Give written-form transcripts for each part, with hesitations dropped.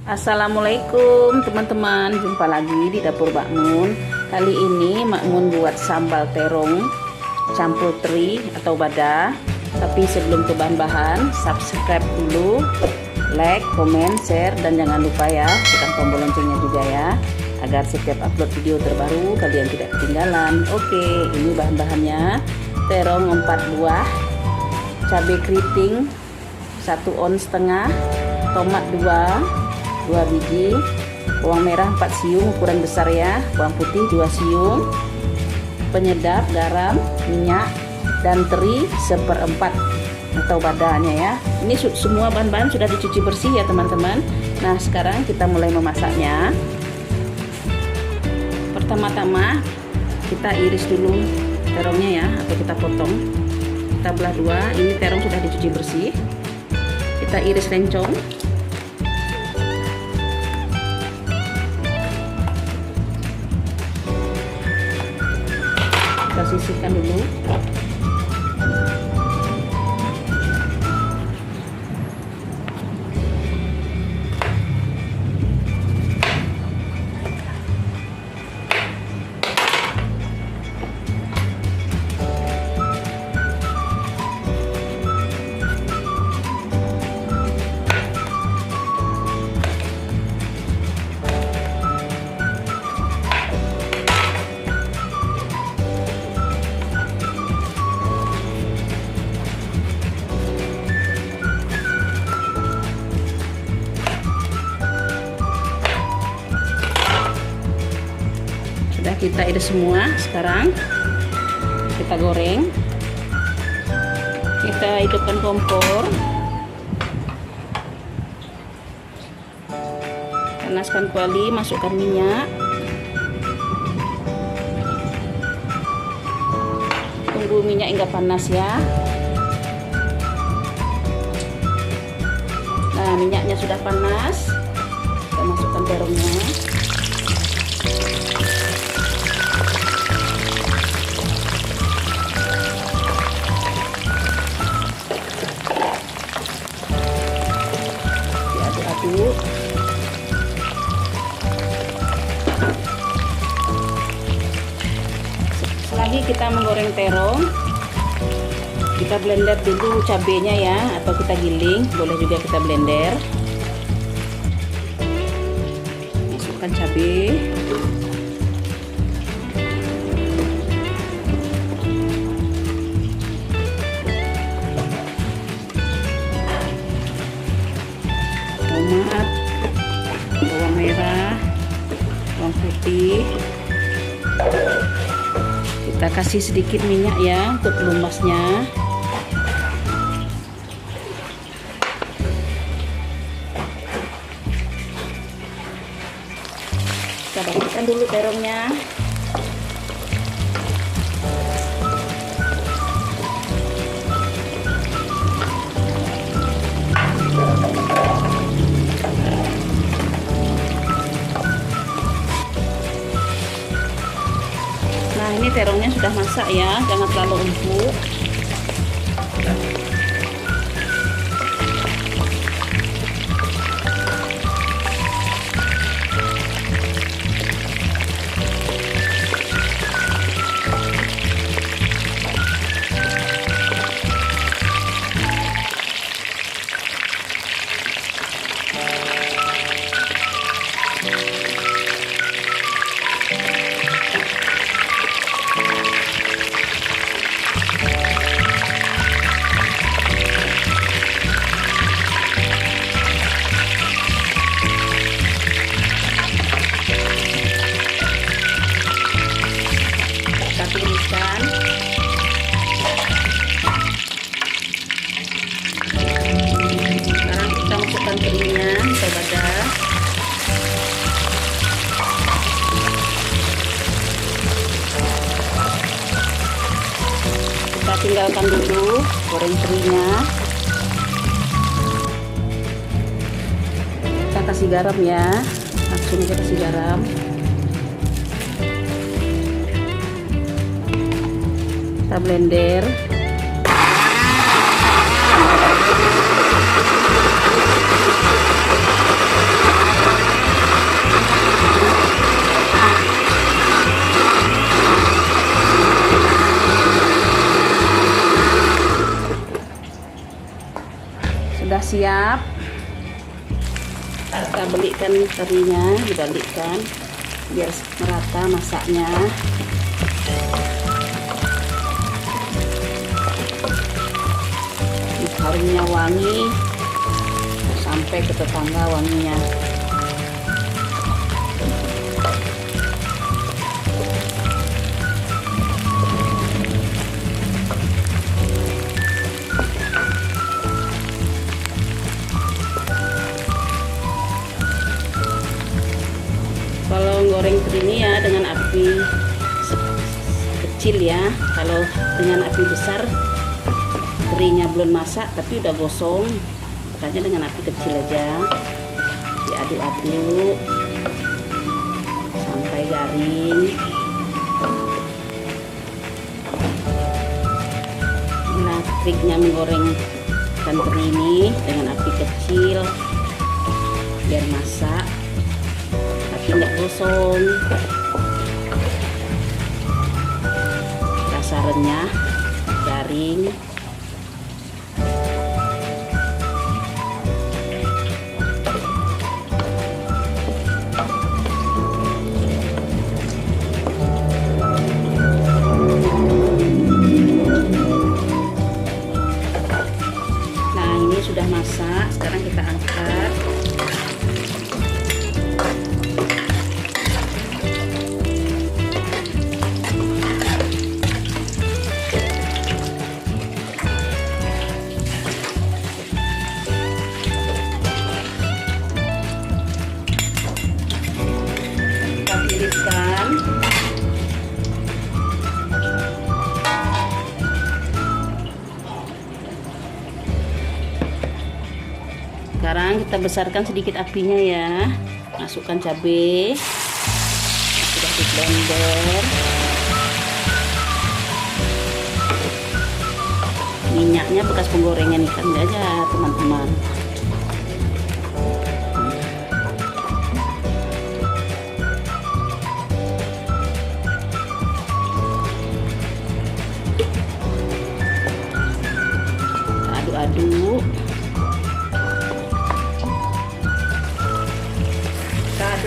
Assalamualaikum teman-teman, jumpa lagi di dapur Mbak Mun. Kali ini Mbak Mun buat sambal terong campur teri atau bada. Tapi sebelum ke bahan-bahan, subscribe dulu, like, komen, share, dan jangan lupa ya tekan tombol loncengnya juga ya, agar setiap upload video terbaru kalian tidak ketinggalan. Oke, ini bahan-bahannya: terong 4 buah, cabai keriting 1,5 ons, tomat 2 biji, bawang merah 4 siung ukuran besar ya, bawang putih 2 siung, penyedap, garam, minyak, dan teri 1/4 atau badanya ya. Ini semua bahan-bahan sudah dicuci bersih ya teman-teman. Nah, sekarang kita mulai memasaknya. Pertama-tama kita iris dulu terongnya ya, atau kita potong. Kita belah dua. Ini terong sudah dicuci bersih. Kita iris rencong. Kita sisihkan dulu. Sudah kita iris semua. Sekarang kita goreng. Kita hidupkan kompor, panaskan kuali, masukkan minyak, tunggu minyak hingga panas ya. Nah, minyaknya sudah panas, kita masukkan terongnya. Diaduk-aduk. Selagi kita menggoreng terong, kita blender dulu cabenya ya, atau kita giling, boleh juga kita blender. Masukkan cabai, tomat, bawang merah, bawang putih. Kita kasih sedikit minyak ya untuk pelumasnya. Kita bangkitkan dulu terongnya. Nah, ini terongnya sudah masak ya, jangan terlalu empuk. Tiriskan. Sekarang kita masukkan terinya atau bada. Kita tinggalkan dulu goreng terinya. Kita kasih garam ya, langsung kita kasih garam. kita blender. Sudah siap, kita belikan terinya, dibalikkan biar merata masaknya. Harumnya wangi sampai ke tetangga wanginya. Kalau goreng ini ya dengan api kecil ya. Kalau dengan api besar terinya belum masak tapi udah gosong, makanya dengan api kecil aja diaduk-aduk sampai garing. Nah, triknya menggoreng ikan teri ini dengan api kecil biar masak tapi nggak gosong, rasa renyah, garing. Sudah masak, sekarang kita angkat. Kita tiriskan. Sekarang kita besarkan sedikit apinya ya. Masukkan cabai, sudah di blender. Minyaknya bekas penggorengan ikan aja teman-teman. Aduk-aduk.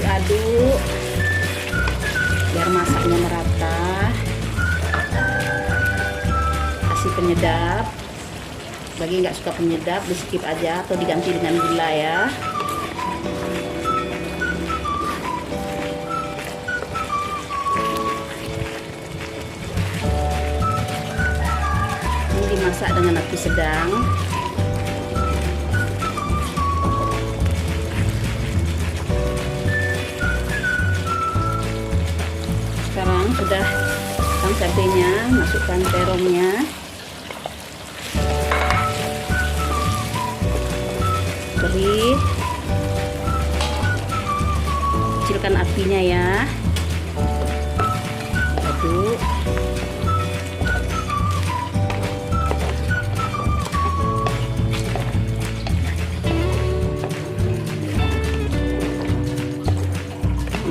Aduk biar masaknya merata. Kasih penyedap, bagi nggak suka penyedap di skip aja atau diganti dengan gula ya. Ini dimasak dengan api sedang. Sekarang sudah masukkan cabenya, masukkan terongnya, teri, kecilkan apinya ya, aduk.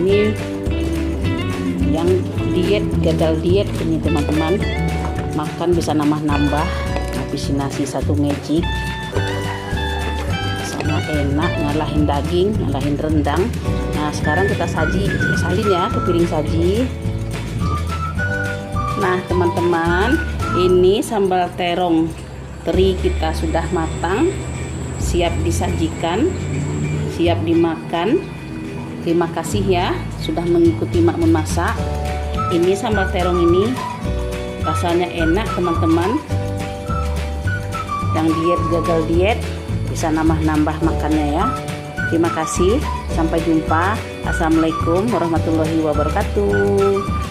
Ini yang diet, gagal diet ini teman-teman, makan bisa nambah-nambah, habisin nasi satu magic, sama enak, ngalahin daging, ngalahin rendang. Nah sekarang kita salin ya ke piring saji. Nah teman-teman, ini sambal terong teri kita sudah matang, siap disajikan, siap dimakan. Terima kasih ya sudah mengikuti Makmun masak. Ini sambal terong ini rasanya enak teman-teman. Yang diet, gagal diet, bisa nambah-nambah makannya ya. Terima kasih, sampai jumpa. Assalamualaikum warahmatullahi wabarakatuh.